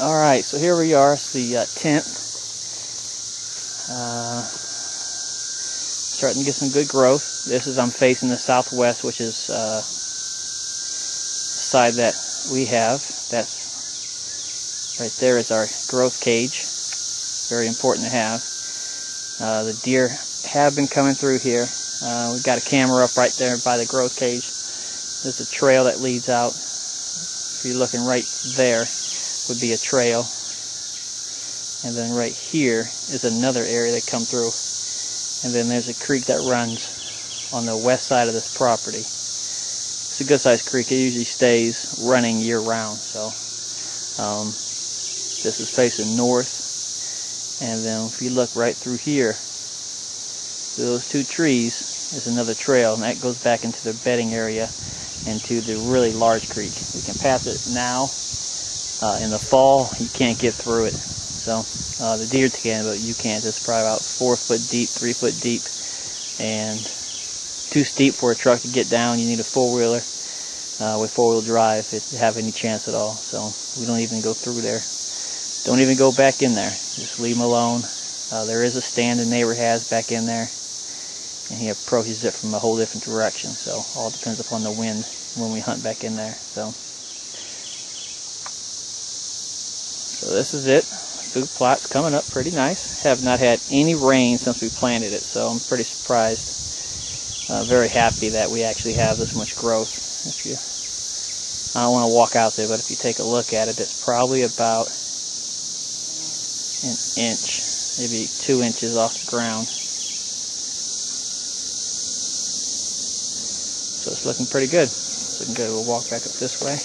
Alright, so here we are. It's the 10th. Starting to get some good growth. I'm facing the southwest, which is the side that we have. That's right there is our growth cage. Very important to have. The deer have been coming through here. We've got a camera up right there by the growth cage. There's a trail that leads out. If you're looking right there, would be a trail. And then right here is another area that come through. And then there's a creek that runs on the west side of this property. It's a good sized creek. It usually stays running year round. So this is facing north. And then if you look right through here, those two trees is another trail, and that goes back into the bedding area and to the really large creek. We can pass it now. In the fall, you can't get through it. So the deer can, but you can't. It's probably about 4 foot deep, 3 foot deep, and too steep for a truck to get down. You need a four-wheeler with four-wheel drive to have any chance at all. So we don't even go through there. Don't even go back in there. Just leave them alone. There is a stand the neighbor has back in there, and he approaches it from a whole different direction. So all depends upon the wind when we hunt back in there. So this is it. Food plot's coming up pretty nice. Have not had any rain since we planted it, so I'm pretty surprised. Very happy that we actually have this much growth. I don't want to walk out there, but if you take a look at it, it's probably about an inch, maybe 2 inches off the ground. So it's looking pretty good. It's looking good. We'll walk back up this way,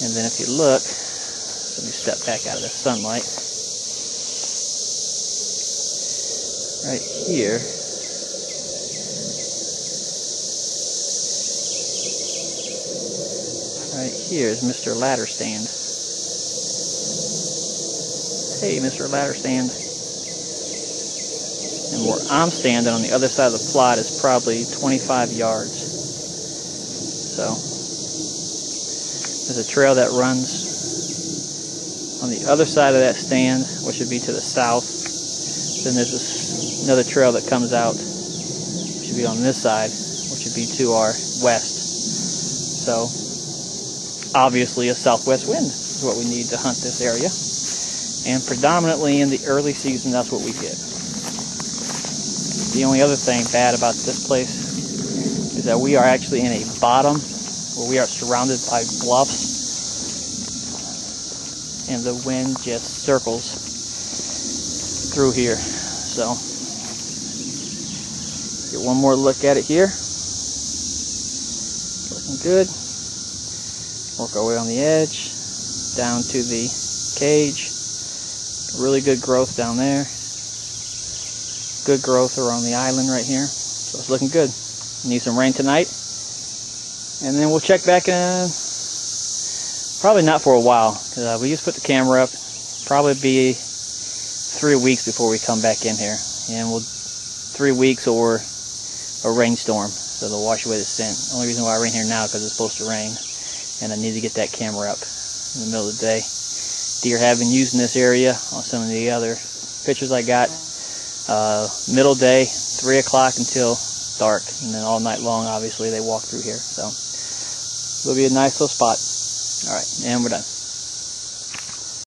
and then if you look. Let me step back out of the sunlight. Right here. Right here is Mr. Ladder Stand. Hey, Mr. Ladder Stand. And where I'm standing on the other side of the plot is probably 25 yards. So, there's a trail that runs on the other side of that stand, which would be to the south. Then there's another trail that comes out, which would be on this side, which would be to our west. So obviously a southwest wind is what we need to hunt this area, and predominantly in the early season that's what we get. The only other thing bad about this place is that we are actually in a bottom where we are surrounded by bluffs, and the wind just circles through here. So get one more look at it here. Looking good. Work our way on the edge down to the cage. Really good growth down there. Good growth around the island right here. So it's looking good. Need some rain tonight, and then we'll check back in. Probably not for a while, because we just put the camera up. Probably be 3 weeks before we come back in here, and 3 weeks or a rainstorm, so they'll wash away the scent. The only reason why I rain here now because it's supposed to rain, and I need to get that camera up in the middle of the day. Deer have been using this area on some of the other pictures I got. Middle day, 3 o'clock until dark, and then all night long. Obviously, they walk through here, so it'll be a nice little spot. All right, and we're done.